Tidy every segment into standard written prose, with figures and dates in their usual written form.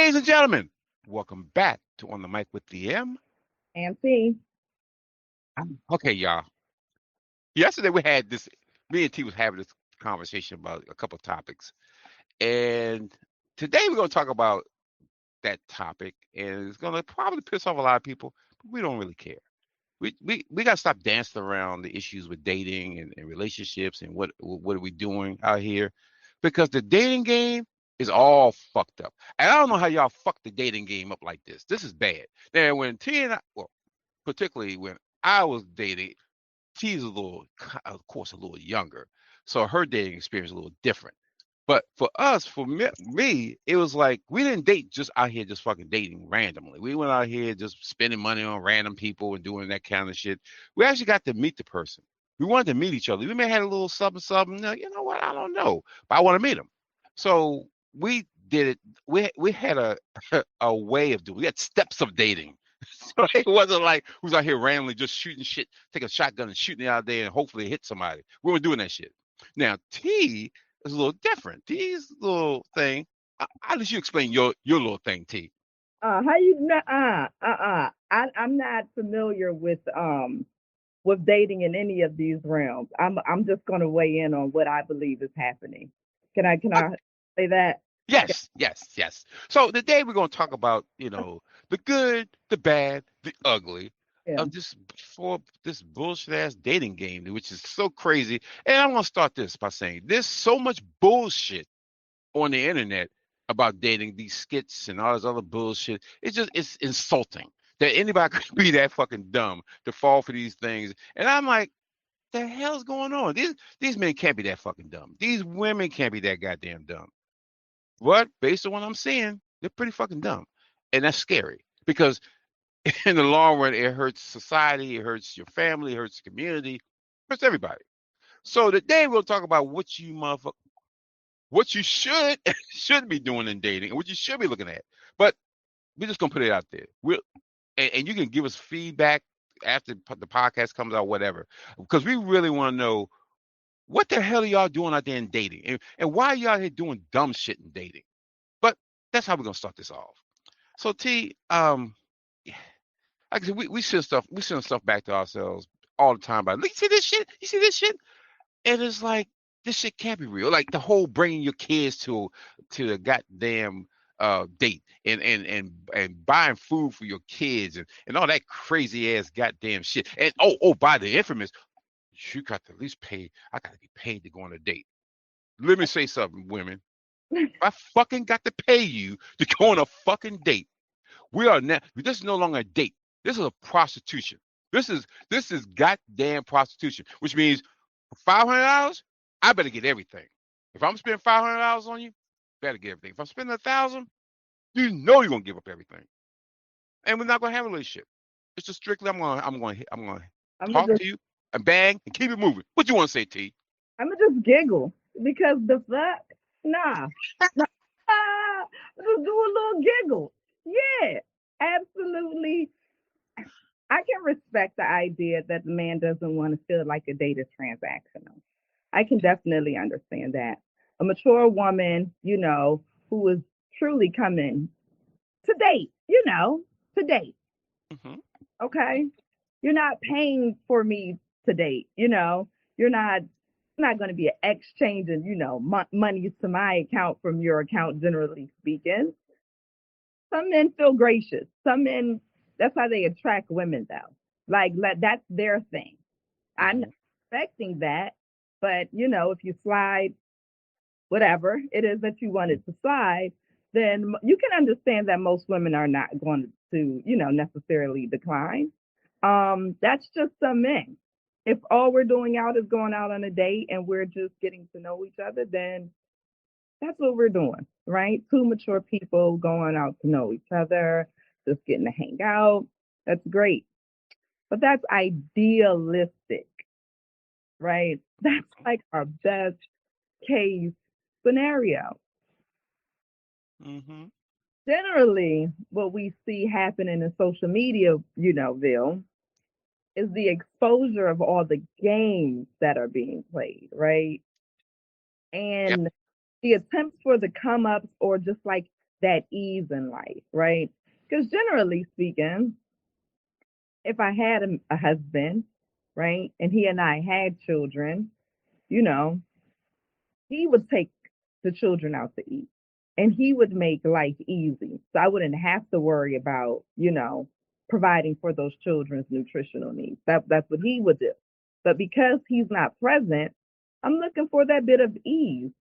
Ladies and gentlemen, welcome back to On the Mic with the M. And see, Okay, y'all. Yesterday we had this, me and T was having this conversation about a couple of topics. And today we're going to talk about that topic. And it's going to probably piss off a lot of people, but we don't really care. We got to stop dancing around the issues with dating and relationships and what are we doing out here, because the dating game is all fucked up. And I don't know how y'all fuck the dating game up like this. This is bad. Now, when T and I, well, particularly when I was dating, T's a little, of course, a little younger, so her dating experience is a little different. But for us, for me, it was like we didn't date just out here just fucking dating randomly. We went out here just spending money on random people and doing that kind of shit. We actually got to meet the person. We wanted to meet each other. We may have had a little something, something. You know what? I don't know, but I want to meet them. So we did it. We had a way of doing. We had steps of dating. So it wasn't like we was out here randomly just shooting shit, take a shotgun and shooting it out there and hopefully hit somebody. We weren't doing that shit. Now T is a little different. T's little thing. How did you explain your little thing, T? how you not? I'm not familiar with dating in any of these realms. I'm just going to weigh in on what I believe is happening. Can I say that? Yes, yes, yes. So today we're going to talk about, the good, the bad, the ugly Yeah. of this bullshit ass dating game, which is so crazy. And I want to start this by saying there's so much bullshit on the internet about dating, these skits and all this other bullshit. It's insulting that anybody could be that fucking dumb to fall for these things. And I'm like, the hell's going on? These men can't be that fucking dumb. These women can't be that goddamn dumb. But based on what I'm seeing, they're pretty fucking dumb. And that's scary because in the long run, it hurts society, it hurts your family, it hurts the community, it hurts everybody. So today we'll talk about what you should be doing in dating and what you should be looking at. But we're just gonna put it out there. And you can give us feedback after the podcast comes out, whatever, because we really want to know what the hell are y'all doing out there in dating, and why are y'all here doing dumb shit in dating. But that's how we're gonna start this off. So T, like I said, we send stuff back to ourselves all the time. About, you see this shit? You see this shit? And it's like this shit can't be real. Like the whole bringing your kids to the goddamn date and buying food for your kids and all that crazy ass goddamn shit. And by the infamous, you got to at least pay. I got to be paid to go on a date. Let me say something, women. I fucking got to pay you to go on a fucking date. We are now. This is no longer a date. This is a prostitution. This is goddamn prostitution, which means for $500, I better get everything. If I'm spending $500 on you, better get everything. If I'm spending 1,000, you know you're gonna give up everything, and we're not gonna have a relationship. It's just strictly I'm gonna I'm gonna talk just to you and bang and keep it moving. What you want to say, T? I'm gonna just giggle because the fuck, nah, nah. Just do a little giggle. Yeah, absolutely. I can respect the idea that the man doesn't want to feel like a date is transactional. I can definitely understand that. A mature woman, who is truly coming to date, to date. Hmm. Okay. You're not paying for me to date, You're not going to be exchanging, money to my account from your account, generally speaking. Some men feel gracious. Some men, that's how they attract women, though. Like, that's their thing. I'm not Hmm. expecting that. But, if you slide whatever it is that you wanted to slide, then you can understand that most women are not going to, necessarily decline. That's just some men. If all we're doing out is going out on a date and we're just getting to know each other, then that's what we're doing, right? Two mature people going out to know each other, just getting to hang out. That's great. But that's idealistic, right? That's like our best case scenario. Hmm. Generally, what we see happening in social media, Bill, is the exposure of all the games that are being played, right? Yep. And the attempts for the come ups or just like that ease in life, right? Because generally speaking, if I had a husband, right, and he and I had children, you know, he would take the children out to eat and he would make life easy. So I wouldn't have to worry about, providing for those children's nutritional needs. That's what he would do. But because he's not present, I'm looking for that bit of ease,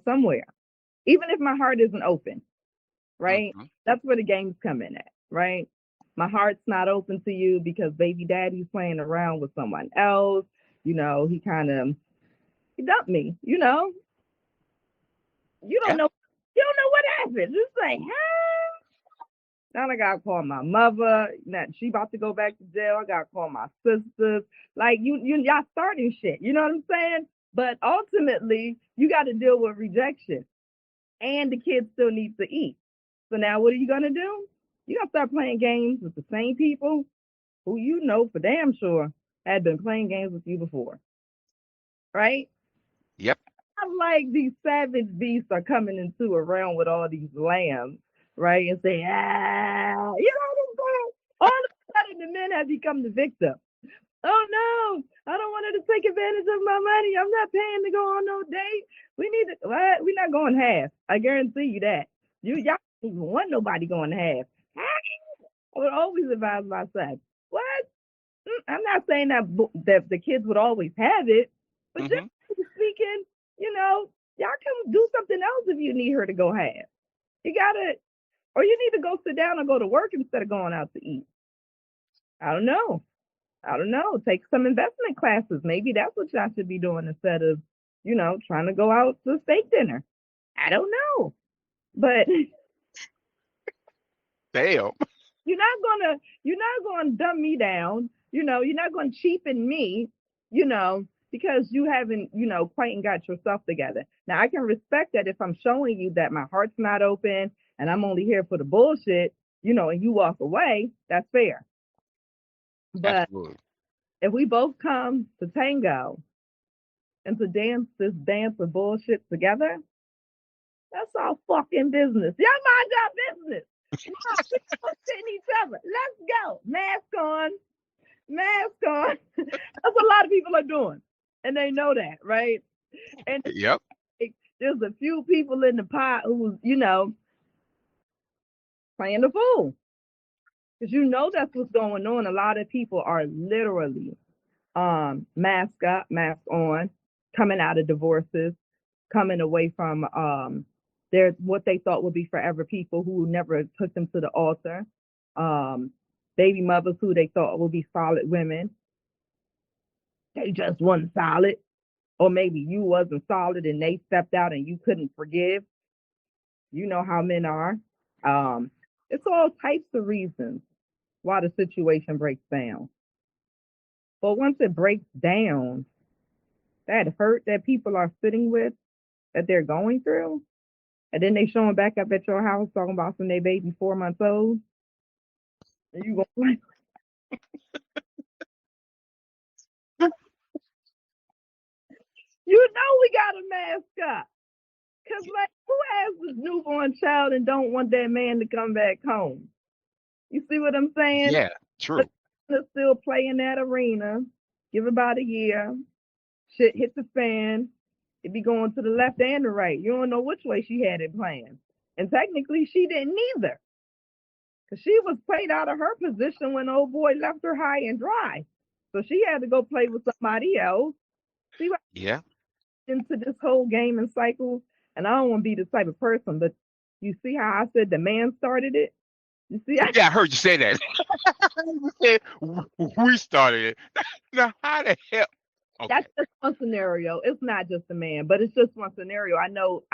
somewhere. Even if my heart isn't open, right? Hmm. That's where the games come in at, right? My heart's not open to you because baby daddy's playing around with someone else. He kind of he dumped me. You don't Yeah. know. You don't know what happened. It's like, huh? Now I gotta call my mother. Now she about to go back to jail. I gotta call my sisters. Like y'all starting shit. You know what I'm saying? But ultimately, you got to deal with rejection, and the kids still need to eat. So now, what are you gonna do? You gotta start playing games with the same people who you know for damn sure had been playing games with you before, right? Yep. I'm like these savage beasts are coming into a realm with all these lambs, right? And say, what I'm saying? All of a sudden, the men have become the victim. Oh no, I don't want her to take advantage of my money. I'm not paying to go on no date. We need to, what? We're not going half. I guarantee you that. Y'all don't even want nobody going half. I would always advise my son. What? I'm not saying that the kids would always have it, but just Hmm. speaking, y'all can do something else if you need her to go half. You gotta, or you need to go sit down and go to work instead of going out to eat. I don't know. I don't know. Take some investment classes. Maybe that's what y'all should be doing instead of, trying to go out to steak dinner. I don't know. But Damn. you're not gonna dumb me down. You're not gonna cheapen me, because you haven't, quite got yourself together. Now I can respect that if I'm showing you that my heart's not open and I'm only here for the bullshit, and you walk away, that's fair. But Absolutely. if we both come to tango and to dance this dance of bullshit together, that's our fucking business. Y'all mind your business. No, we bullshitting each other. Let's go. Mask on. That's what a lot of people are doing. And they know that, right? And Yep. there's a few people in the pot who's, playing the fool. Because that's what's going on. A lot of people are literally mask up, mask on, coming out of divorces, coming away from their what they thought would be forever people who never took them to the altar. Um, Baby mothers who they thought would be solid women. They just weren't solid. Or maybe you wasn't solid and they stepped out and you couldn't forgive. You know how men are. Um, it's all types of reasons why the situation breaks down. But once it breaks down, that hurt that people are sitting with, that they're going through, and then they showing back up at your house talking about some they baby 4 months old, and you going like, we got to mask up. Cause like who has this newborn child and don't want that man to come back home? You see what I'm saying? Yeah. But True. still play in that arena. Give about a year. Shit hit the fan. It be going to the left and the right. You don't know which way she had it planned. And technically she didn't either. Cause she was played out of her position when old boy left her high and dry. So she had to go play with somebody else. See what Yeah. into this whole game and cycle. And I don't want to be the type of person, but you see how I said the man started it? You see, Yeah, I heard you say that. You said we started it. Now, how the hell? Okay. that's just one scenario. It's not just a man, but it's just one scenario. I know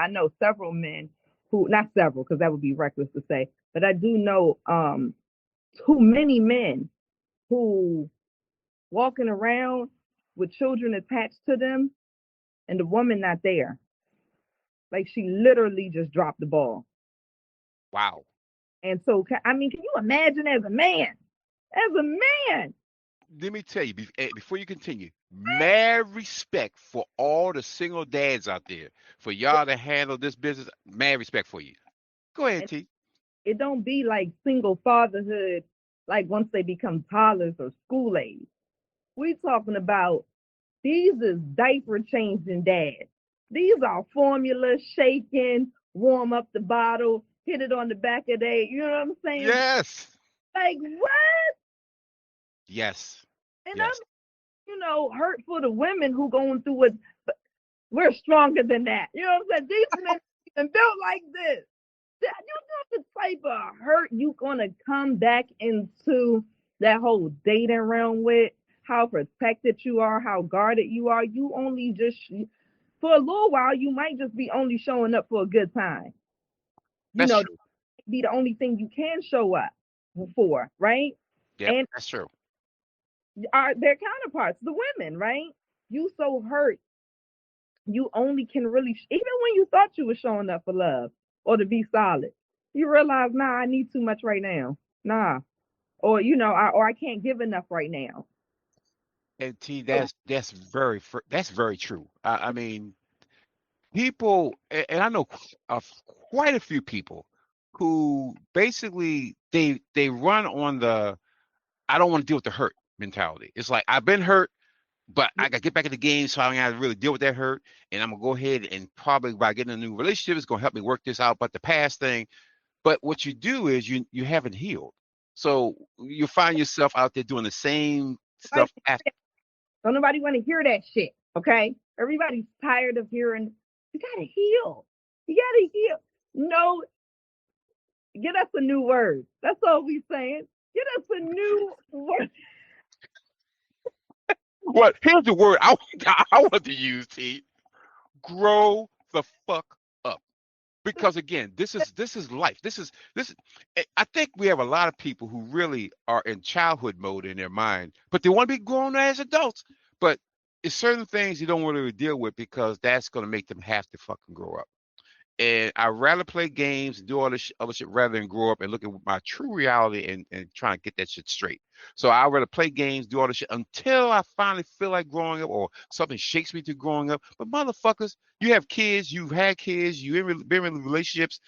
several men who, not several because that would be reckless to say, but I do know too many men who walking around with children attached to them and the woman not there. Like she literally just dropped the ball. Wow. And so I mean, can you imagine as a man? As a man. Let me tell you, before you continue, mad respect for all the single dads out there. For y'all to handle this business, mad respect for you. Go ahead, And T. it don't be like single fatherhood, like once they become toddlers or school age. We talking about these is diaper changing dads. These are formula shaking, warm up the bottle, hit it on the back of their, you know what I'm saying? Yes. Like what? Yes. And Yes. I'm, hurt for the women who going through it. But we're stronger than that. You know what I'm saying? These men even built like this. That you know the type of hurt you gonna come back into that whole dating realm with, how protected you are, how guarded you are. You only just for a little while you might just be only showing up for a good time. You That's know, true. be the only thing you can show up for, right? Yep. And That's true. are their counterparts, the women, right? You so hurt, you only can really, even when you thought you were showing up for love or to be solid, you realize, nah, I need too much right now. Nah, or or I can't give enough right now. And T, So that's very true. I mean, people, and I know of quite a few people who basically they run on the I don't want to deal with the hurt mentality. It's like I've been hurt, but I got to get back in the game, so I don't got to really deal with that hurt. And I'm gonna go ahead and probably by getting a new relationship, it's gonna help me work this out. But the past thing, but what you do is you haven't healed, so you find yourself out there doing the same nobody, stuff after. don't nobody want to hear that shit. Okay, everybody's tired of hearing. You gotta heal. You gotta heal. No, get us a new word. That's all we saying. Get us a new word. What? Here's the word I I want to use, T. Grow the fuck up. Because again, this is life. This is I think we have a lot of people who really are in childhood mode in their mind, but they want to be grown as adults. But it's certain things you don't want to deal with because that's going to make them have to fucking grow up. And I'd rather play games and do all this other shit rather than grow up and look at my true reality and try and get that shit straight. So I'd rather play games, do all this shit until I finally feel like growing up or something shakes me to growing up. But motherfuckers, you have kids, you've had kids, been in relationships.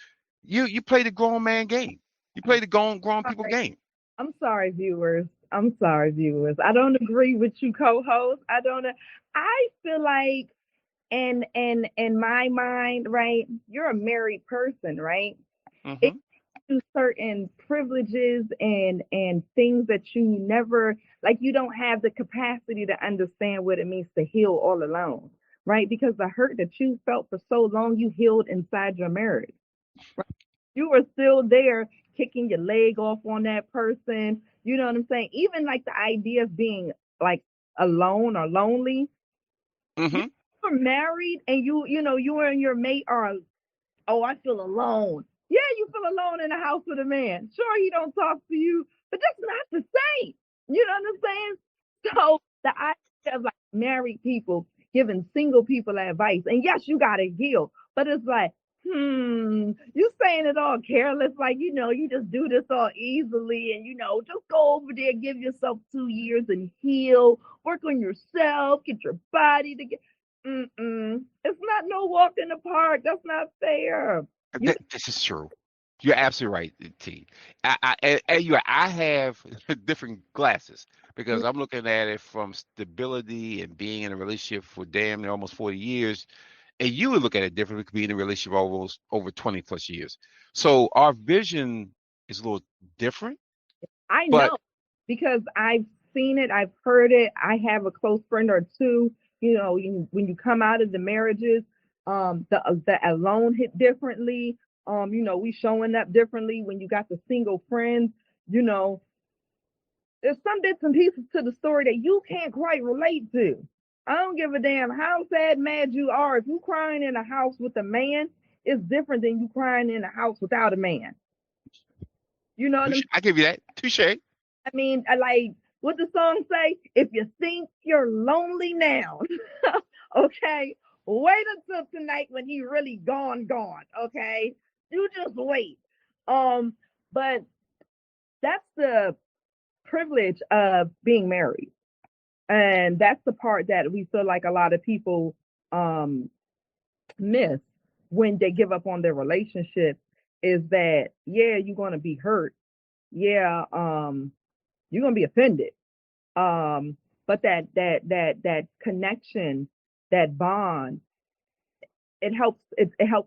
You play the grown man game. You play the grown people Sorry. game. I'm sorry, viewers. I'm sorry, viewers. I don't agree with you, co-host. I don't. I feel like, in my mind, right? You're a married person, right? It Hmm. gives you certain privileges and things that you never like. You don't have the capacity to understand what it means to heal all alone, right? Because the hurt that you felt for so long, you healed inside your marriage. You were still there kicking your leg off on that person. You know what I'm saying? Even like the idea of being like alone or lonely. You Hmm. were married and you and your mate are, oh, I feel alone. Yeah, you feel alone in the house with a man. Sure, he don't talk to you, but that's not the same. You know what I'm saying? So the idea of like married people giving single people advice, and yes, you gotta heal, but it's like, you saying it all careless, like you just do this all easily, and just go over there, give yourself 2 years and heal, work on yourself, get your body together. It's not no walk in the park. That's not fair. You This is true. You're absolutely right, T. I have different glasses because I'm looking at it from stability and being in a relationship for damn near almost 40 years. And you would look at it differently, being in a relationship almost over 20 plus years. So our vision is a little different, I but know because I've seen it, I've heard it. I have a close friend or two. When you come out of the marriages, the alone hit differently. We showing up differently when you got the single friends. You know, there's some bits and pieces to the story that you can't quite relate to. I don't give a damn how sad, mad you are. If you crying in a house with a man, it's different than you crying in a house without a man. You know what I'm I give you that. Touche. I mean, I like what the song say. If you think you're lonely now, okay, wait until tonight when he really gone. Okay, you just wait. Um, but that's the privilege of being married, and that's the part that we feel like a lot of people um miss when they give up on their relationship. is that yeah, you're gonna be hurt. Yeah, you're gonna be offended. Um, but that connection, that bond, it helps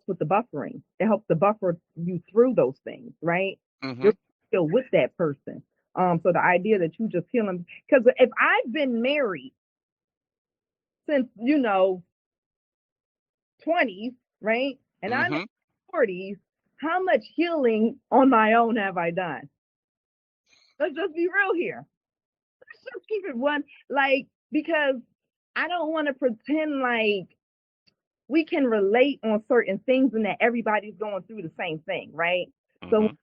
with the buffering. It helps to buffer you through those things, right? Mm-hmm. You're still with that person. So the idea that you just heal them, because if I've been married since 20s, right, and I'm in Mm-hmm. 40s, how much healing on my own have I done? Let's just be real here. Let's just keep it one, like, because I don't want to pretend like we can relate on certain things and that everybody's going through the same thing, right? So Mm-hmm.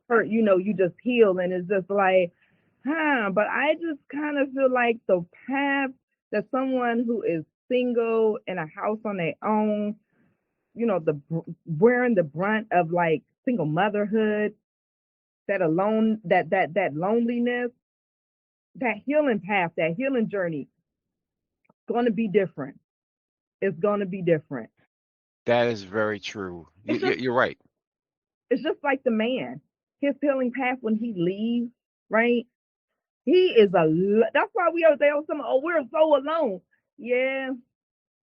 hurt, you just heal and it's just like, but I just kind of feel like the path that someone who is single in a house on their own, the wearing the brunt of like single motherhood, that alone, that loneliness, that healing path, that healing journey, going to be different. It's going to be different. That is very true. It's just You're right. It's just like the man, his healing path when he leaves, right? He is that's why we are there. Some, oh, we're so alone. Yeah,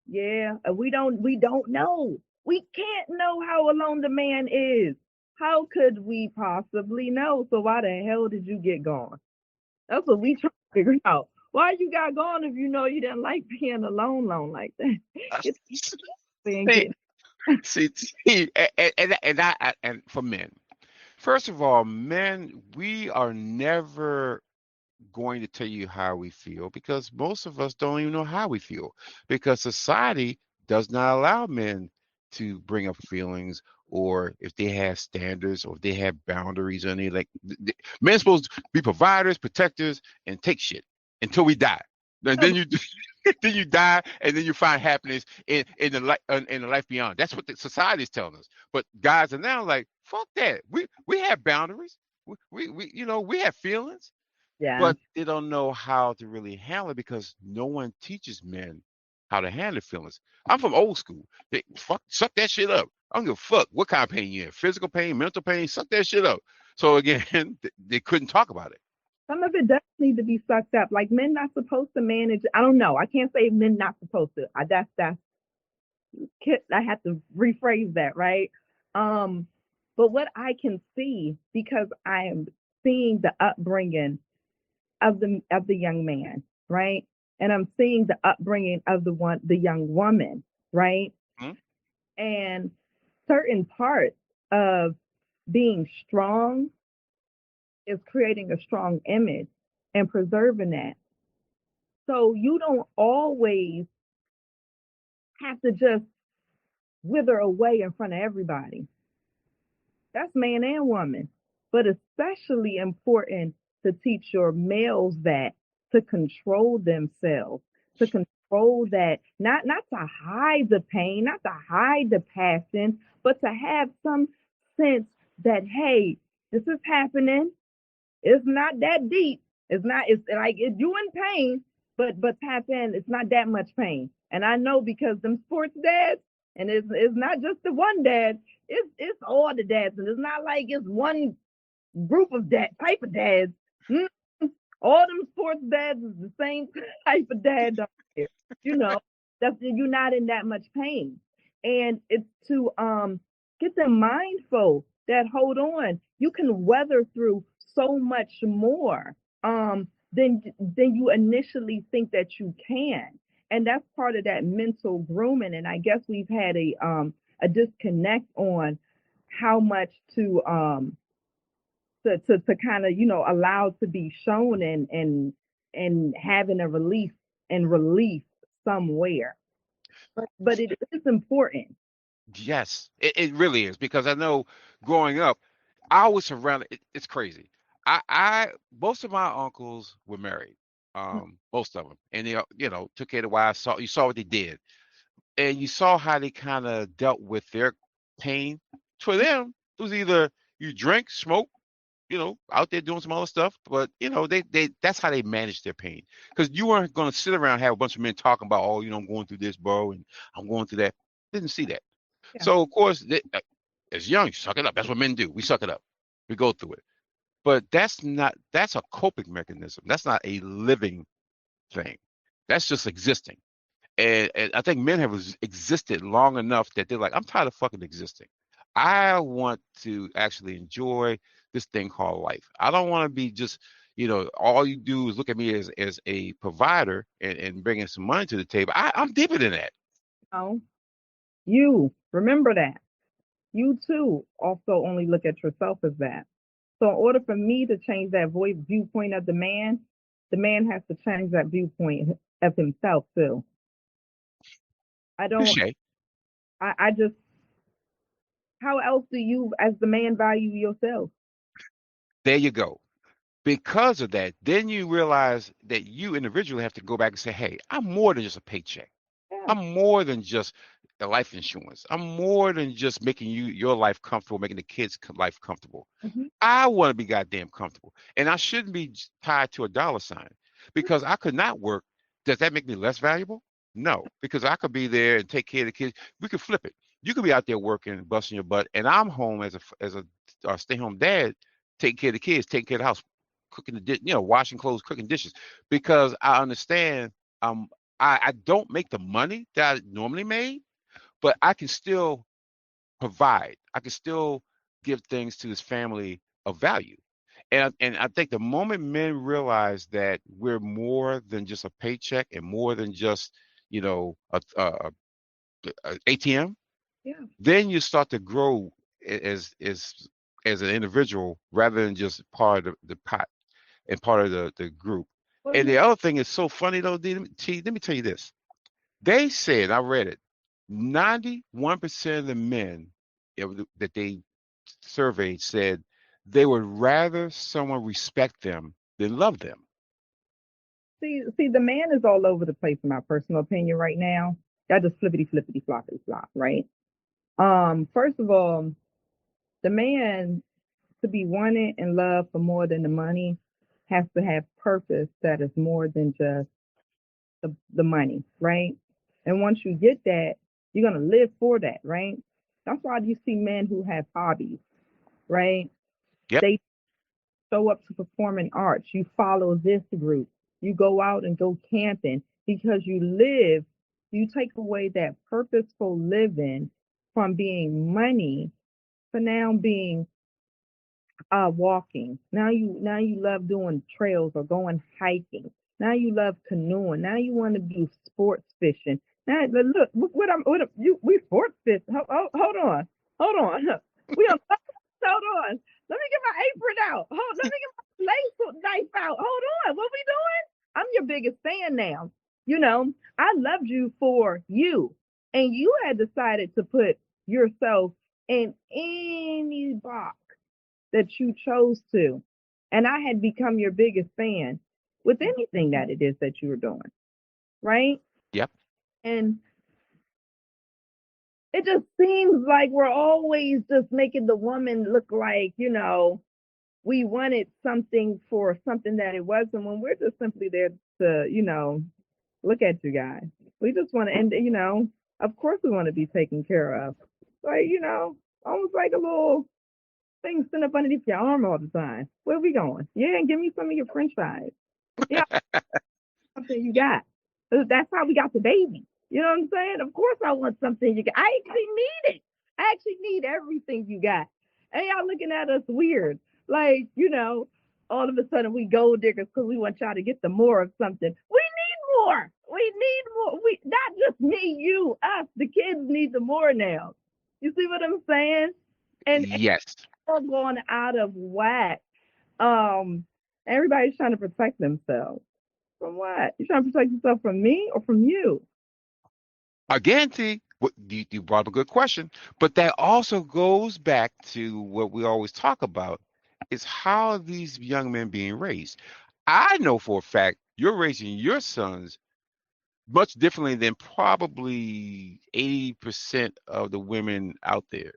yeah. We don't know. We can't know how alone the man is. How could we possibly know? So why the hell did you get gone? That's what we try to figure out. Why you got gone if you know you didn't like being alone like that? Get and See, get and for men, first of all, men, we are never going to tell you how we feel because most of us don't even know how we feel because society does not allow men to bring up feelings or if they have standards or if they have boundaries or any like men supposed to be providers, protectors, and take shit until we die. And no, then but you then you die and then you find happiness in the life beyond. That's what the society is telling us. But guys are now like, fuck that. We have boundaries. We have feelings, yeah. but they don't know how to really handle it because no one teaches men how to handle feelings. I'm from old school. They suck that shit up. I don't give a fuck what kind of pain you're in. Physical pain, mental pain, suck that shit up. So again, they couldn't talk about it. Some of it does need to be sucked up. Like men not supposed to manage. I don't know. I can't say men not supposed to. That's I have to rephrase that, right? Um, but what I can see because I am seeing the upbringing of the young man, right? And I'm seeing the upbringing of the young woman, right? Hmm? And certain parts of being strong is creating a strong image and preserving that. So you don't always have to just wither away in front of everybody. That's man and woman. But especially important to teach your males that to control themselves, to control that, not to hide the pain, not to hide the passion, but to have some sense that hey, this is happening. It's not that deep. It's not. It's like you in pain, but tap in. It's not that much pain. And I know because them sports dads, and it's not just the one dad. It's all the dads, and it's not like it's one group of dad type of dads. Mm, all them sports dads is the same type of dad out there. You know, that's you're not in that much pain. And it's to get them mindful that hold on, you can weather through so much more than you initially think that you can. And that's part of that mental grooming. And I guess we've had a disconnect on how much to kind of allow to be shown and having a release and relief somewhere, but it is important. Yes, it really is because I know growing up, I was surrounded. It's crazy. I most of my uncles were married, most of them, and they took care of the wives. You saw what they did, and you saw how they kind of dealt with their pain. For them, it was either you drink, smoke, out there doing some other stuff, but they that's how they managed their pain because you weren't going to sit around and have a bunch of men talking about, oh, I'm going through this, bro, and I'm going through that. Didn't see that. Yeah. So of course, As young, you suck it up. That's what men do. We suck it up. We go through it. But that's a coping mechanism. That's not a living thing. That's just existing. And I think men have existed long enough that they're like, I'm tired of fucking existing. I want to actually enjoy this thing called life. I don't want to be just, all you do is look at me as a provider and bringing some money to the table. I'm deeper than that. No, you remember that. You too also only look at yourself as that. So in order for me to change that viewpoint of the man has to change that viewpoint of himself too. I don't. Touche. I just. How else do you, as the man, value yourself? There you go. Because of that, then you realize that you individually have to go back and say, hey, I'm more than just a paycheck. Yeah. I'm more than just the life insurance. I'm more than just making your life comfortable, making the kids' life comfortable. Hmm. I want to be goddamn comfortable. And I shouldn't be tied to a dollar sign because I could not work. Does that make me less valuable? No, because I could be there and take care of the kids. We could flip it. You could be out there working, busting your butt, and I'm home as a stay-home dad, taking care of the kids, taking care of the house, cooking washing clothes, cooking dishes, because I understand um I don't make the money that I normally made, but I can still provide. I can still give things to his family of value. And I think the moment men realize that we're more than just a paycheck and more than just, a ATM, Yeah. then you start to grow as an individual rather than just part of the pot and part of the group. Well, And the other thing is so funny though, let me tell you this. They said, I read it, 91% of the men that they surveyed said they would rather someone respect them than love them. see, the man is all over the place in my personal opinion right now. That just flippity flippity floppity flop, right? First of all, the man to be wanted and loved for more than the money has to have purpose that is more than just the money, right? And once you get that, you're gonna live for that, right? That's why you see men who have hobbies, right? Yep, They show up to performing arts. You follow this group. You go out and go camping because you take away that purposeful living from being money for now being walking. Now you love doing trails or going hiking. Now you love canoeing. Now you want to do sports fishing. Now look we sports fish. Hold on. Hold on. We on hold on. Let me get my apron out. Let me get my lace knife out. Hold on. What we doing? I'm your biggest fan now. You know, I loved you for you. And you had decided to put yourself in any box that you chose to. And I had become your biggest fan with anything that it is that you were doing. Right. yep. And it just seems like we're always just making the woman look like, we wanted something for something that it wasn't when we're just simply there to, look at you guys. We just want to, and, of course we want to be taken care of. Like, almost like a little thing sitting up underneath your arm all the time. Where we going? Yeah, and give me some of your french fries. Yeah, something you got. That's how we got the baby. You know what I'm saying? Of course I want something you got. I actually need it. I actually need everything you got. And y'all looking at us weird. Like, all of a sudden we gold diggers because we want y'all to get the more of something. We need more. We need more. We not just me, you, us. The kids need the more now. You see what I'm saying? And Yes. all going out of whack. Um, everybody's trying to protect themselves. From what? You trying to protect yourself from me or from you? Again, T, you brought up a good question, but that also goes back to what we always talk about is how are these young men being raised? I know for a fact you're raising your sons much differently than probably 80% of the women out there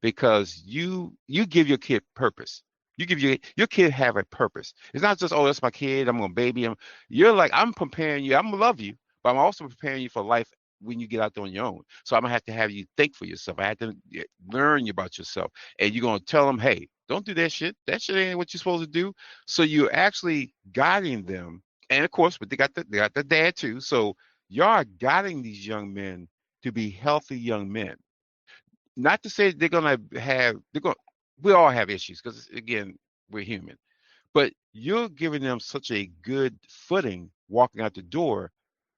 because you give your kid purpose. You give your kid have a purpose. It's not just, oh, that's my kid, I'm gonna baby him. You're like, I'm preparing you, I'm gonna love you, but I'm also preparing you for life when you get out there on your own. So I'm gonna have to have you think for yourself. I had to learn about yourself, and you're gonna tell them, hey, don't do that shit. That shit ain't what you're supposed to do. So you're actually guiding them, and of course, but they got the dad too. So you are guiding these young men to be healthy young men. Not to say they're gonna have they're going. We all have issues because again, we're human, but you're giving them such a good footing walking out the door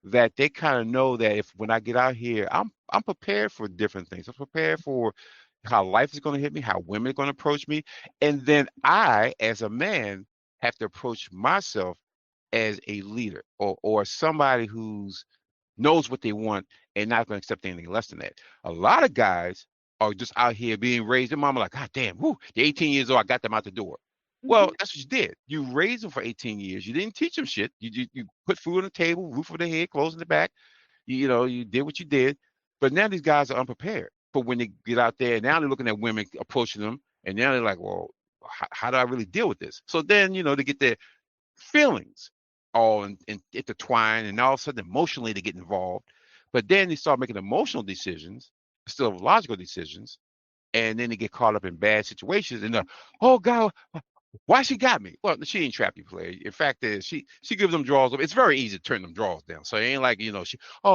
that they kind of know that if when I get out here, I'm prepared for different things. I'm prepared for how life is going to hit me, how women are going to approach me, and then I, as a man, have to approach myself as a leader or somebody who's knows what they want and not going to accept anything less than that. A lot of guys are just out here being raised. Their mama like, God damn, whoo, they're 18 years old. I got them out the door. Well, Mhm. that's what you did. You raised them for 18 years. You didn't teach them shit. You put food on the table, roof over their head, clothes in the back. You did what you did. But now these guys are unprepared. But when they get out there, now they're looking at women approaching them, and now they're like, well, how do I really deal with this? So then, they get their feelings all intertwined, and all of a sudden emotionally they get involved. But then they start making emotional decisions instead of logical decisions, and then they get caught up in bad situations. And oh God, why she got me? Well, she ain't trap you, player. In fact, is she gives them draws. It's very easy to turn them draws down. So it ain't like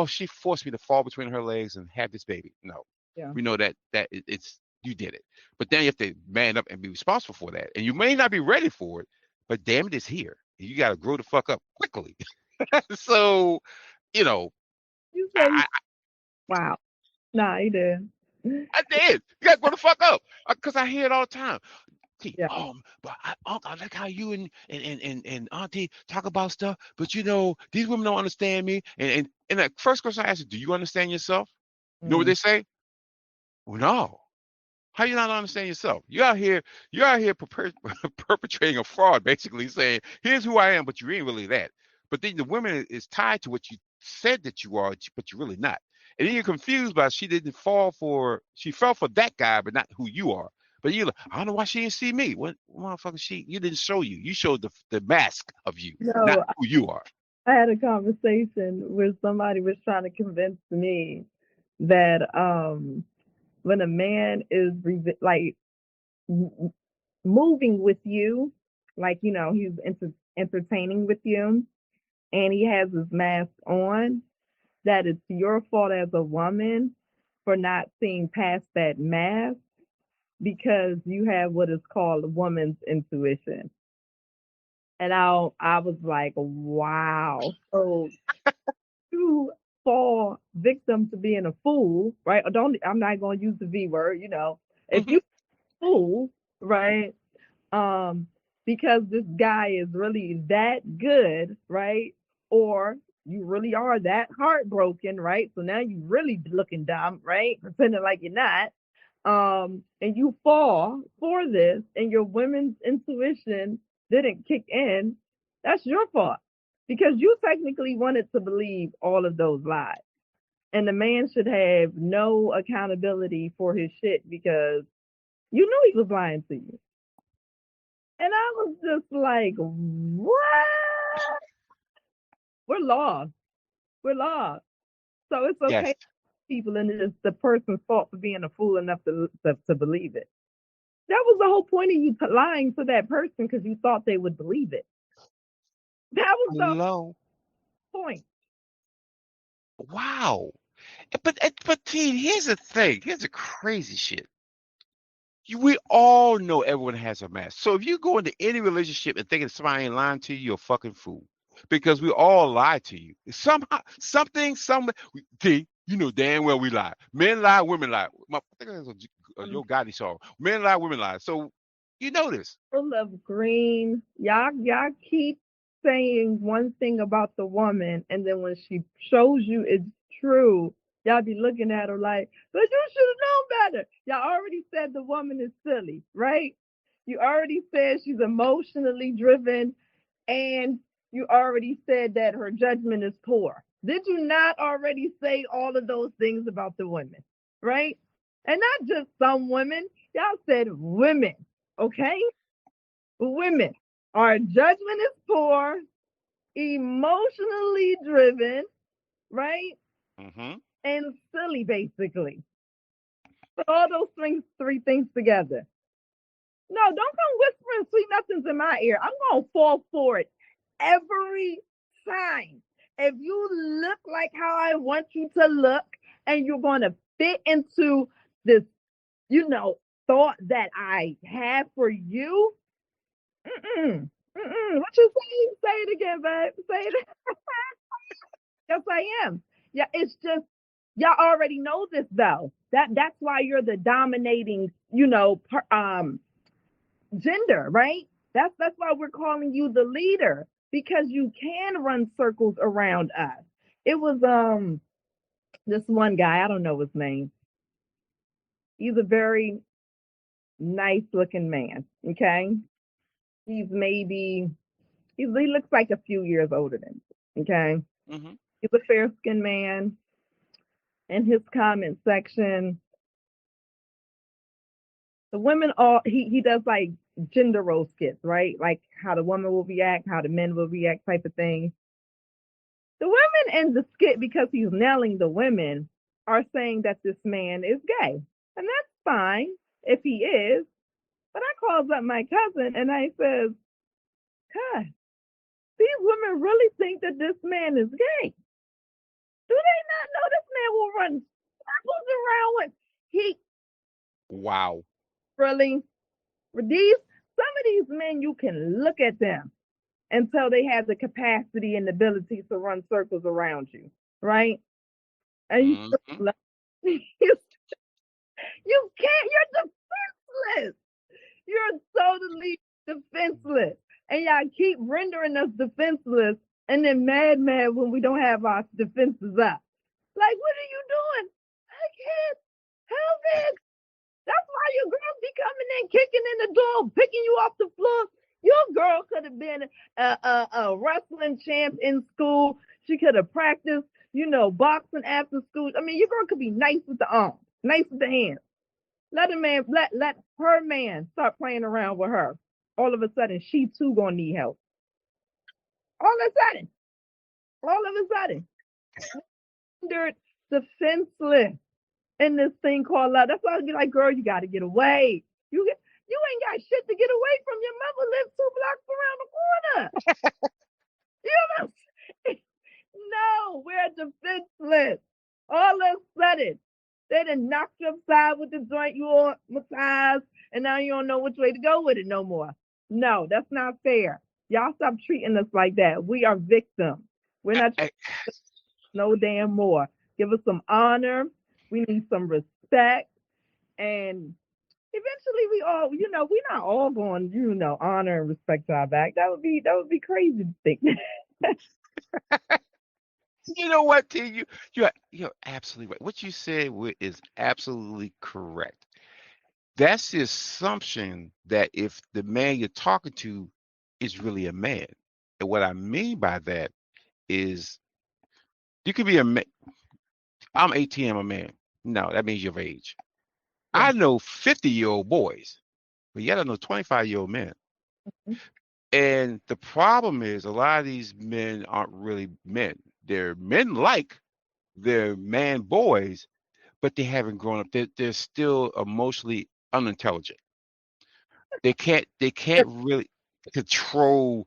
she forced me to fall between her legs and have this baby. No, Yeah. we know it's you did it. But then you have to man up and be responsible for that. And you may not be ready for it, but damn it, it's here. You got to grow the fuck up quickly. So you know, You say, I, wow. Nah, he did. I did. You got to grow the fuck up because I hear it all the time. Yeah. But Uncle, I like how you and Auntie talk about stuff, but these women don't understand me. And the first question I ask is, do you understand yourself? You know what Mm. they say? Well, no. How you not understand yourself? You're out here perpetrating a fraud, basically saying, "Here's who I am," but you ain't really that. But then the women is tied to what you said that you are, but you're really not. And then you're confused by she fell for that guy, but not who you are. But you're like, I don't know why she didn't see me. What motherfucker? You didn't show you. You showed the mask of you, not No, who you are. I had a conversation where somebody was trying to convince me that when a man is like m- moving with you, like he's entertaining with you, and he has his mask on, that it's your fault as a woman for not seeing past that mask because you have what is called a woman's intuition. And I was like, wow. So you fall victim to being a fool, right? Or don't I'm not going to use the V word, If Hmm. you fool, right? Um, because this guy is really that good, right? Or you really are that heartbroken, right? So now you really looking dumb, right? Pretending like you're not. And you fall for this, and your women's intuition didn't kick in. That's your fault because you technically wanted to believe all of those lies. And the man should have no accountability for his shit because you knew he was lying to you. And I was just like, what? We're lost. We're lost. So it's Yes. okay, people, and it's the person's fault for being a fool enough to believe it. That was the whole point of you lying to that person because you thought they would believe it. That was the Hello. point. Wow. But T, here's the thing. Here's the crazy shit. We all know everyone has a mask. So if you go into any relationship and thinking somebody ain't lying to you, you're a fucking fool. Because we all lie to you. Somehow, T, you know damn well we lie. Men lie, women lie. I think that's a I'm Yo Gotti song. Men lie, women lie. So you know this. full of green. Y'all keep saying one thing about the woman, and then when she shows you it's true, y'all be looking at her like, but you should have known better. Y'all already said the woman is silly, right? You already said she's emotionally driven, and you already said that her judgment is poor. Did you not already say all of those things about the women, right? And not just some women, y'all said women, okay? Women. Our judgment is poor, emotionally driven, right? Mm-hmm. and silly, basically. Put all those things, three things together. No, don't come whispering sweet nothings in my ear. I'm gonna fall for it every time. If you look like how I want you to look, and you're gonna fit into this, thought that I have for you. Mm-mm, what you say? Say it again, babe. Say it. Yes, I am. Yeah, it's just y'all already know this though. That's why you're the dominating, gender, right? That's why we're calling you the leader because you can run circles around us. It was this one guy, I don't know his name. He's a very nice looking man. Okay, he's maybe he looks like a few years older than me. Okay, Hmm. he's a fair skinned man. In his comment section, the women all he does like gender role skits, right? Like how the woman will react, how the men will react, type of thing. The women in the skit, because he's nailing the women, are saying that this man is gay. And that's fine if he is. But I calls up my cousin and I says, "God, these women really think that this man is gay. Do they not know this man will run circles around with he Wow. really for these some of these men you can look at them until they have the capacity and ability to run circles around you, right? And you Hmm. you you can't. You're defenseless. You're totally defenseless. And y'all keep rendering us defenseless and then mad when we don't have our defenses up. Like, what are you doing? I can't help it. That's why your girls be coming in, kicking in the door, picking you off the floor. Your girl could have been a wrestling champ in school. She could have practiced, boxing after school. I mean, your girl could be nice with the arms, nice with the hands. Let her man start playing around with her. All of a sudden, she too gonna need help. All of a sudden, all of a sudden, rendered defenseless in this thing called love. That's why I'd be like, girl, you got to get away. You ain't got shit to get away from. Your mother lives 2 blocks around the corner. You know? No, we're defenseless. All of a sudden, they done knocked you upside with the joint you on massage, and now you don't know which way to go with it no more. No, that's not fair. Y'all stop treating us like that. We are victims. We're not I, no damn more. Give us some honor. We need some respect. And eventually we all, we're not all going, honor and respect our back. That would be crazy to think. you know what, T? You're absolutely right. What you said is absolutely correct. That's the assumption that if the man you're talking to is really a man. And what I mean by that is you could be a man. I'm 18, I'm a man. No, that means you're of age. Yeah. I know 50-year-old boys, but yet I know 25-year-old men. And the problem is a lot of these men aren't really men. They're men like they're man boys, but they haven't grown up. They're still emotionally unintelligent. They can't really control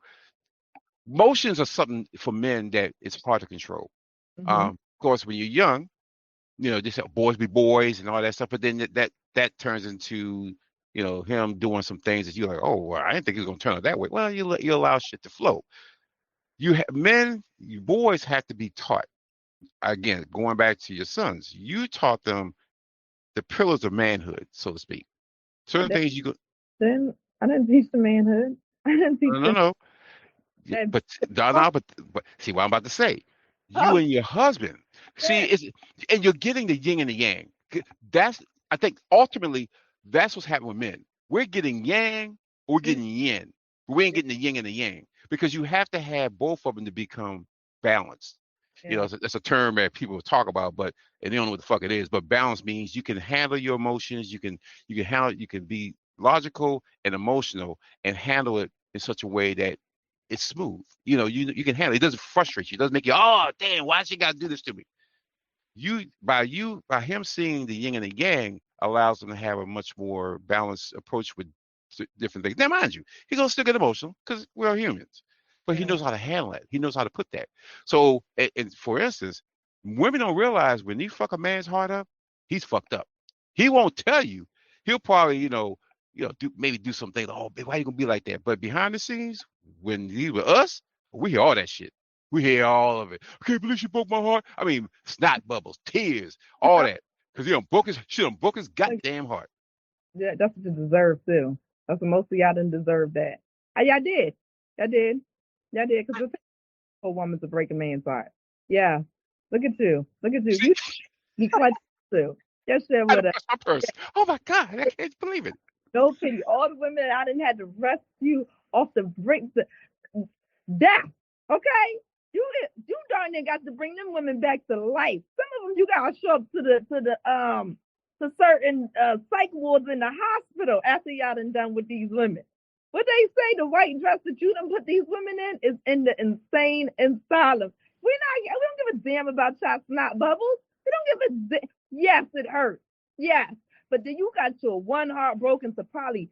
motions are something for men that it's hard to control. Mm-hmm. Of course, when you're young, just boys be boys and all that stuff. But then that turns into him doing some things that you're like, oh, well, I didn't think he was gonna turn out that way. Well, you allow shit to flow. Men, you boys have to be taught. Again, going back to your sons, you taught them the pillars of manhood, so to speak. I Certain did. things you go, Then I didn't teach the manhood. I didn't teach no, no, them. no. Yeah, That, but no, oh, no, but see what I'm about to say. You oh, and your husband, see, man. and you're getting the yin and the yang. That's I think ultimately that's what's happening with men. We're getting yang, or we're getting yin. We ain't getting the yin and the yang because you have to have both of them to become balanced. Yeah. That's a term that people talk about, but and they don't know what the fuck it is. But balance means you can handle your emotions. You can be logical and emotional and handle it in such a way that it's smooth. You can handle it. It doesn't frustrate you. It doesn't make you, oh damn, why she got to do this to me? by him seeing the yin and the yang allows him to have a much more balanced approach with different things. Now, mind you, he's gonna still get emotional because we're humans, but he Yeah. knows how to handle it. He knows how to put that. So, and for instance, women don't realize when you fuck a man's heart up, he's fucked up. He won't tell you. He'll probably, maybe do something. Oh, babe, why you gonna be like that? But behind the scenes, when he's with us, we hear all that shit. We hear all of it. I can't believe she broke my heart. I mean, snot bubbles, tears, all that. Because she done broke his Like, goddamn heart. yeah, that's what you deserve too. That's what most of y'all didn't deserve that. Y'all did. Y'all did. Y'all did because it's a woman to break a man's heart. Yeah. Look at you. Look at you. See, You be clutch too. Yes, shit I had to with a press my purse. Oh my God, I can't believe it. no pity. All the women that I didn't had to rescue off the brink to death. Okay? You darn near got to bring them women back to life. Some of them you gotta show up to certain psych wards in the hospital after y'all done with these women. What they say, the white dress that you done put these women in is in the insane asylum. We don't give a damn about child snot bubbles. We don't give a yes, it hurts. Yes. But then you got your one heart broken to probably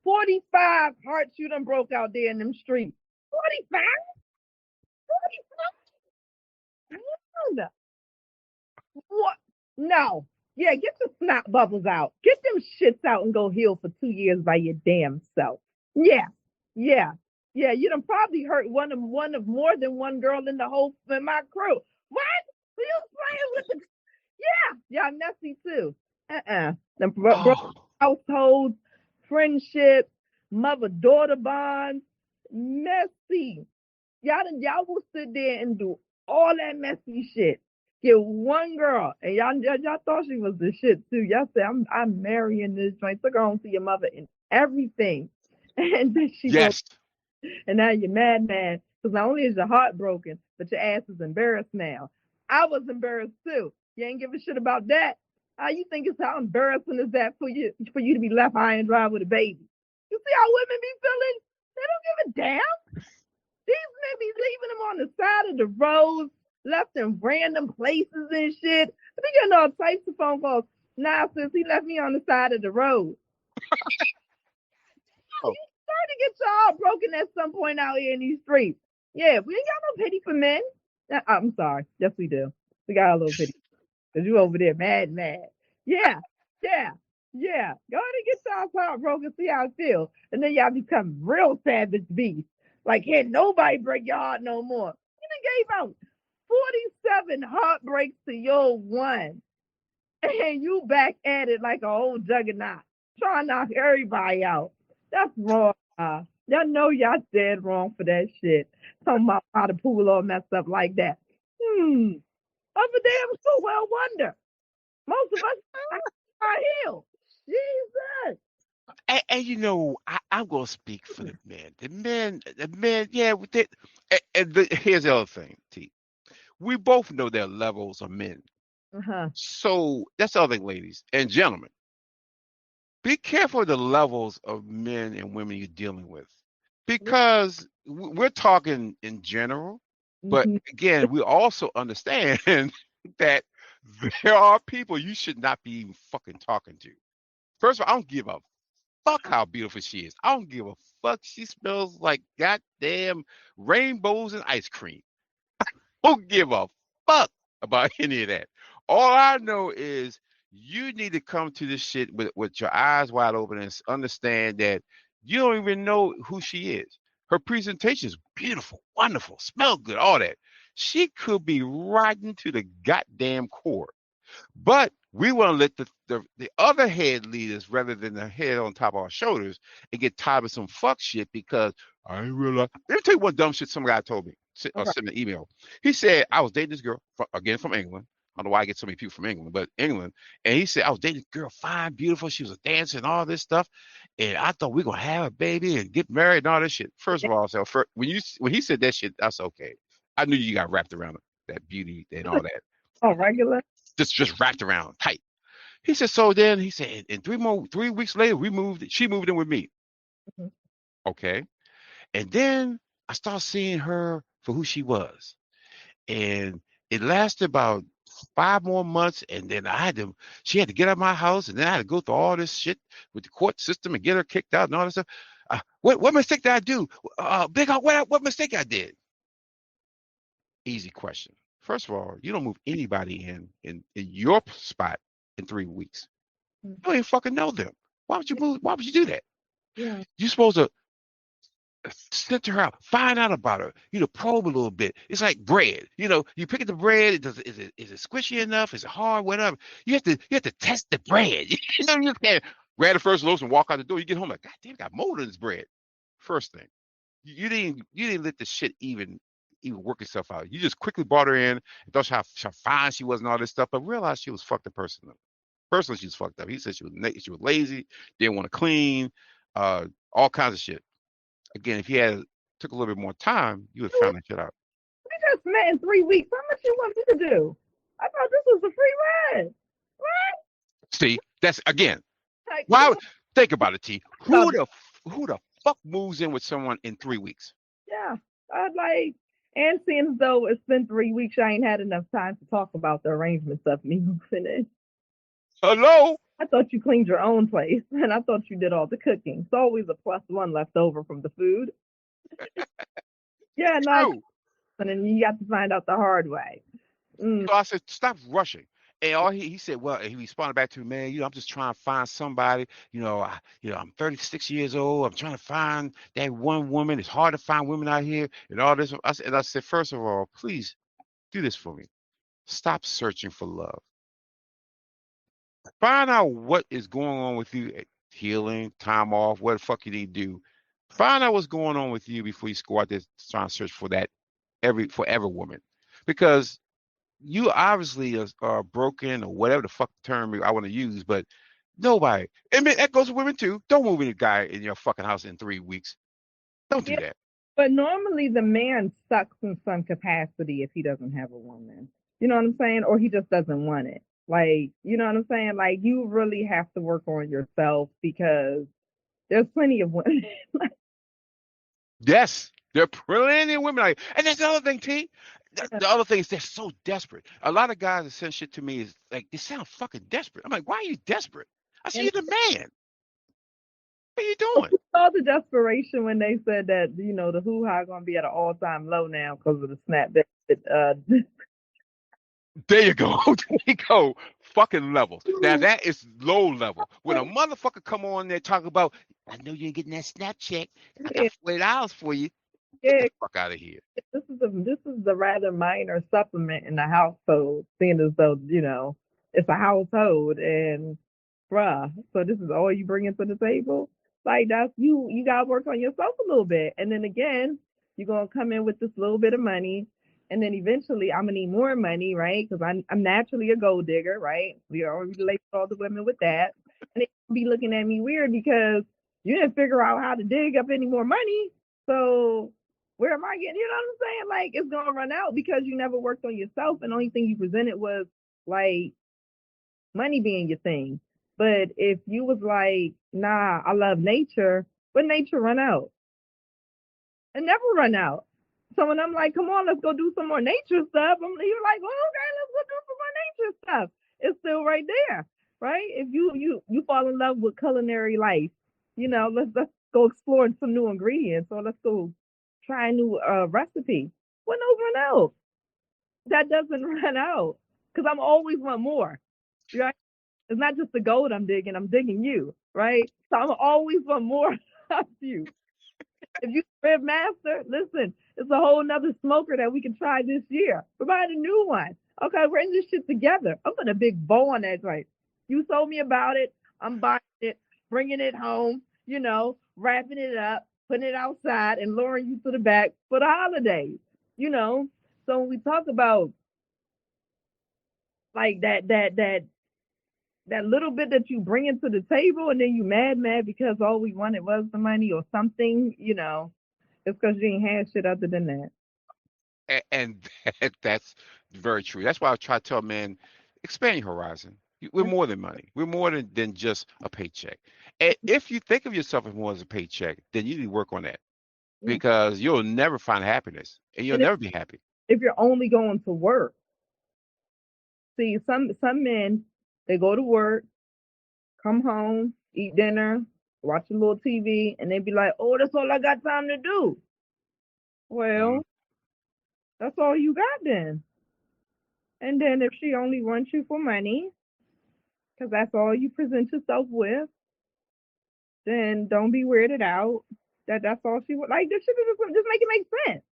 45 hearts you done broke out there in them streets. 45? 45? What? No. Yeah, get your snot bubbles out. Get them shits out and go heal for 2 years by your damn self. Yeah. Yeah. Yeah. You done probably hurt one of more than one girl in my crew. What? Are you playing with the yeah, y'all messy too. Them Oh, households, friendships, mother-daughter bonds, messy. Y'all will sit there and do all that messy shit. Get one girl, and y'all thought she was the shit too. Y'all said I'm marrying this joint. Took her home to your mother and everything, and then she broke. yes. And now you're mad because not only is your heart broken, but your ass is embarrassed now. I was embarrassed too. You ain't give a shit about that. How you think it's how embarrassing is that for you to be left high and dry with a baby? You see how women be feeling? They don't give a damn. These men be leaving them on the side of the road, left in random places and shit. I be getting all types of phone calls. Nah, sis, he left me on the side of the road. Oh, You start to get your heart broken at some point out here in these streets. Yeah, we ain't got no pity for men. I'm sorry. Yes, we do. We got a little pity. Because you over there mad. Yeah, yeah, yeah. Go ahead and get y'all's heart broken, see how it feels. And then y'all become real savage beasts. Like, can't nobody break your heart no more. You done gave out 47 heartbreaks to your one. And you back at it like a old juggernaut, trying to knock everybody out. That's wrong. Y'all know y'all dead wrong for that shit. Talking about how the pool all messed up like that. Over there, so well wonder. Most of us are healed. Jesus. and I'm gonna speak for the men. The men, yeah. Here's the other thing, T. We both know there are levels of men. Uh-huh. So that's the other thing, ladies and gentlemen. Be careful of the levels of men and women you're dealing with, because we're talking in general, but Mm-hmm. again, we also understand that there are people you should not be even fucking talking to. First of all, I don't give a fuck how beautiful she is. I don't give a fuck. She smells like goddamn rainbows and ice cream. Don't give a fuck about any of that. All I know is you need to come to this shit with your eyes wide open and understand that you don't even know who she is. Her presentation is beautiful, wonderful, smell good, all that. She could be rotten to the goddamn core. But we want to let the other head lead us rather than the head on top of our shoulders and get tired of some fuck shit because I didn't realize. Let me tell you one dumb shit some guy told me or Okay. sent an email. He said, I was dating this girl, again from England. I don't know why I get so many people from England, but England. And he said, I was dating this girl, fine, beautiful. She was a dancer and all this stuff. And I thought we were going to have a baby and get married and all this shit. First of all, I said, when he said that shit, I said, okay. I knew you got wrapped around that beauty and all that Oh, regular. just wrapped around tight. He said, so then he said, and 3 weeks later, she moved in with me. Mhm. Okay. And then I started seeing her for who she was. And it lasted about 5 more months, and then she had to get out of my house, and then I had to go through all this shit with the court system and get her kicked out and all this stuff. What mistake did I do? Big, what mistake I did? Easy question. First of all, you don't move anybody in your spot in 3 weeks. You don't even fucking know them. Why would you move? Why would you do that? Yeah. You're supposed to center her out, find out about her, probe a little bit. It's like bread. You pick at the bread, is it squishy enough? Is it hard? Whatever. You have to test the bread. You can't grab the first loaf and walk out the door. You get home like, God damn, it got mold in this bread. First thing. You didn't let the shit even work itself out. You just quickly brought her in and thought how fine she was and all this stuff, but realized she was fucked up person. Personally, she was fucked up. He said she was lazy, didn't want to clean, all kinds of shit. Again, if he had took a little bit more time, you would have found that shit out. We just met in 3 weeks. How much you want me to do? I thought this was a free ride. What? See, that's again. Like, Why? Think about it, T. about Who the fuck moves in with someone in 3 weeks? yeah. I'd like, and seeing as though it's been 3 weeks, I ain't had enough time to talk about the arrangements of me moving in. Hello? I thought you cleaned your own place, and I thought you did all the cooking. It's always a plus one left over from the food. Yeah, no, True. and you got to find out the hard way. Mm, So I said, stop rushing. And all he said, well, he responded back to me, man, I'm just trying to find somebody. I'm 36 years old. I'm trying to find that one woman. It's hard to find women out here and all this. I said, first of all, please do this for me. Stop searching for love. Find out what is going on with you, healing, time off, what the fuck you need to do. Find out what's going on with you before you go out there trying to search for that forever woman. Because you obviously are broken or whatever the fuck term I want to use, but nobody. I mean, that goes for women too. Don't move any guy in your fucking house in 3 weeks. Don't do yeah, that. but normally the man sucks in some capacity if he doesn't have a woman. You know what I'm saying? Or he just doesn't want it. Like, you know what I'm saying? Like, you really have to work on yourself because there's plenty of women. Yes, there are plenty of women like, and that's the other thing, T. The other thing is they're so desperate. A lot of guys that send shit to me is like they sound fucking desperate. I'm like, why are you desperate? I see And you're the man. What are you doing? saw the desperation when they said that the hoo ha gonna be at an all time low now because of the snapback. There you go. There you go. Fucking levels. Now that is low level. When a motherfucker come on there talking about, I know you ain't getting that Snapchat. I got Yeah, $40 for you. Get the yeah, fuck out of here. this is a rather minor supplement in the household, seeing as though it's a household and bruh. So this is all you bring into the table. Like that's you gotta work on yourself a little bit, and then again, you're gonna come in with this little bit of money, and then eventually I'm gonna need more money, right? Because I'm naturally a gold digger, right? We already relate to all the women with that, and they be looking at me weird because you didn't figure out how to dig up any more money, so where am I getting? You know what I'm saying? Like it's gonna run out because you never worked on yourself, and the only thing you presented was like money being your thing. But if you was like, nah, I love nature, but nature run out. It never run out. So when I'm like, come on, let's go do some more nature stuff, you're like, well, okay, let's go do some more nature stuff. It's still right there, right? If you fall in love with culinary life, let's go explore some new ingredients, or let's go try a new recipe. When those run out, that doesn't run out because I'm always want more. Right? It's not just the gold I'm digging you, right? So I'm always want more of you. If you rib master, listen, it's a whole nother smoker that we can try this year. Provide a new one. Okay, we're in this shit together. I'm putting a big bow on that joint. You told me about it. I'm buying it, bringing it home, wrapping it up, putting it outside, and luring you to the back for the holidays. You know, so when we talk about like that little bit that you bring into the table, and then you mad because all we wanted was the money or something, it's because you ain't had shit other than that. And that's very true. That's why I try to tell men, expand your horizon. We're more than money. We're more than just a paycheck. And if you think of yourself as more as a paycheck, then you need to work on that Yeah. because you'll never find happiness and you'll And never be happy. if you're only going to work, See, some men, they go to work, come home, eat dinner, watch a little TV, and they be like, "Oh, that's all I got time to do." Mm, Well, that's all you got then. And then if she only wants you for money, because that's all you present yourself with, then don't be weirded out that that's all she would like. This should just make it make sense.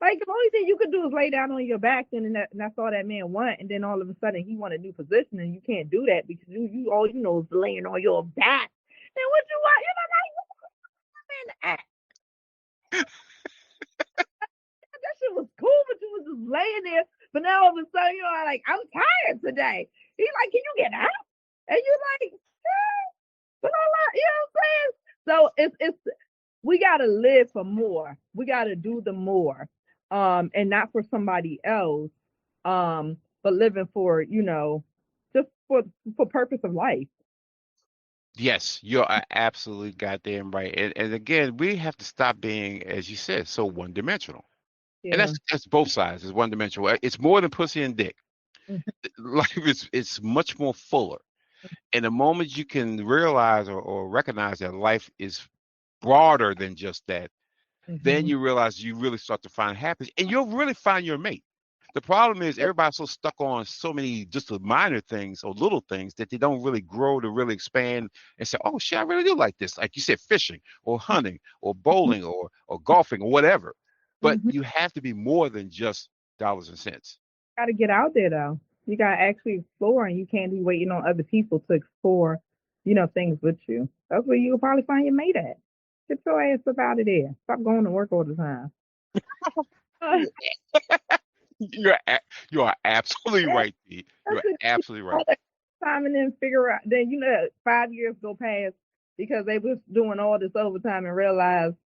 Like the only thing you could do is lay down on your back, and that's all that man want. And then all of a sudden he want a new position, and you can't do that because you all you know is laying on your back. And what you want? You know, like man, that shit was cool, but you was just laying there. But now all of a sudden you're like, I'm tired today. He's like, can you get up? And you're like, yeah, but I like, you know what I'm saying? So it's we gotta live for more. We gotta do the more, and not for somebody else, but living for just for purpose of life. yes, you're absolutely goddamn right. And again, we have to stop being, as you said, so one dimensional. And Yeah. that's both sides. It's one dimensional. It's more than pussy and dick. Mhm. Life is it's much more fuller. And the moment you can realize or recognize that life is broader than just that, then Mhm. you realize you really start to find happiness and you'll really find your mate. The problem is everybody's so stuck on so many just the minor things or little things that they don't really grow to really expand and say, oh shit, I really do like this. Like you said, fishing or hunting or bowling or golfing or whatever. But Mhm. you have to be more than just dollars and cents. Got to get out there though. You got to actually explore, and you can't be waiting on other people to explore, things with you. That's where you'll probably find your mate at. Get your ass up out of there. Stop going to work all the time. You're you are absolutely Yeah, right, Pete. that's You're it. absolutely All right. that time and then figure out. Then 5 years go past because they was doing all this overtime and realized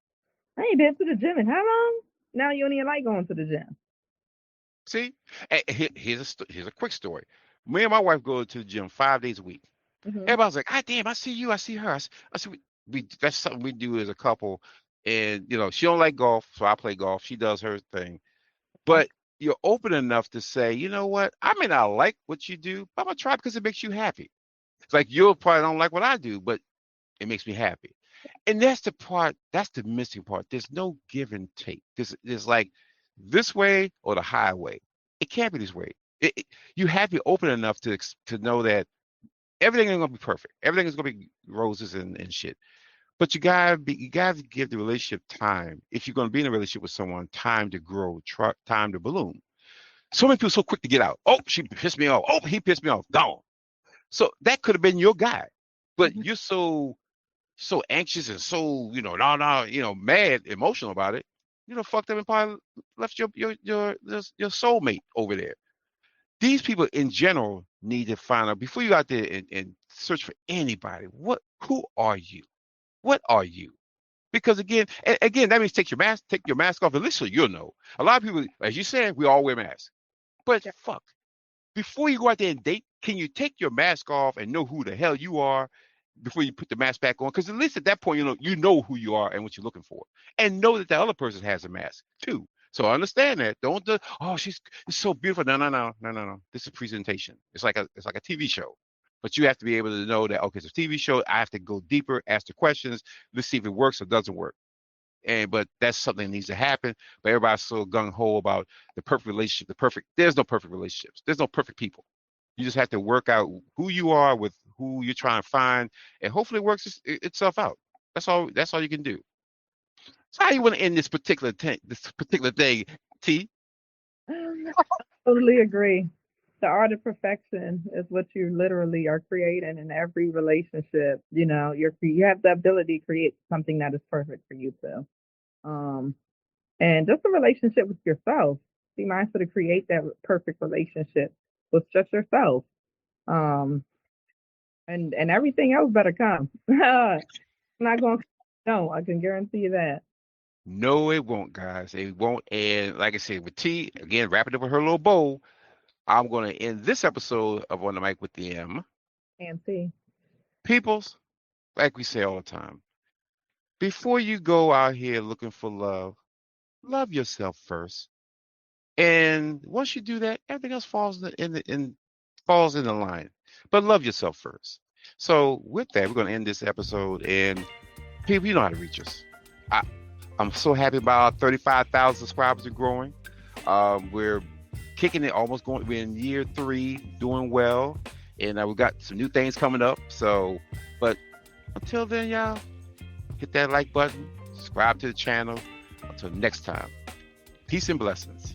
I ain't been to the gym in how long? Now you don't even like going to the gym. See, here's a quick story. Me and my wife go to the gym 5 days a week. Hmm. Everybody's like, "Ah, damn, I see you, I see her, I see." We that's something we do as a couple, and she don't like golf, so I play golf. She does her thing, but you're open enough to say, you know what? I may not like what you do, but I'm gonna try because it makes you happy. It's like you'll probably don't like what I do, but it makes me happy. And that's the part, that's the missing part. There's no give and take. There's like this way or the highway. It can't be this way. You have to be open enough to know that everything ain't gonna be perfect. Everything is gonna be roses and shit. But you gotta give the relationship time. If you're gonna be in a relationship with someone, time to grow, time to bloom. So many people so quick to get out. Oh, she pissed me off. Oh, he pissed me off. Gone. So that could have been your guy, but Hmm. you're so anxious and so no mad emotional about it, fucked up and probably left your soulmate over there. These people in general need to find out before you go out there and search for anybody. Who are you? What are you? Because again, that means take your mask off, at least so you'll know. A lot of people, as you said, we all wear masks, but Yeah. fuck, before you go out there and date, can you take your mask off and know who the hell you are before you put the mask back on? Because at least at that point, you know who you are and what you're looking for, and know that the other person has a mask too. So understand that. Don't do. Oh, she's it's so beautiful. No, no, no, no, no, no. This is a presentation. It's like a TV show. But you have to be able to know that okay, it's a TV show. I have to go deeper, ask the questions. Let's see if it works or doesn't work. But that's something that needs to happen. But everybody's so gung ho about the perfect relationship, there's no perfect relationships. There's no perfect people. You just have to work out who you are with who you're trying to find, and hopefully it works itself out. That's all you can do. So how you want to end this particular thing, T? Totally agree. The art of perfection is what you literally are creating in every relationship. You have the ability to create something that is perfect for you too. Um, and just a relationship with yourself. Be mindful to create that perfect relationship with just yourself. Um, and everything else better come. Not going. No, I can guarantee you that. No, it won't, guys. It won't. And like I said, with T again, wrapping up with her little bow, I'm going to end this episode of On the Mic with the M. And see. Peoples, like we say all the time, before you go out here looking for love yourself first. And once you do that, everything else falls in falls in the line. But love yourself first. So with that, we're going to end this episode. And people, you know how to reach us. I, I'm so happy about 35,000 subscribers and growing. We're kicking it, almost going. We're in year 3, doing well, and we got some new things coming up. So, but until then, y'all, hit that like button, subscribe to the channel. Until next time, peace and blessings.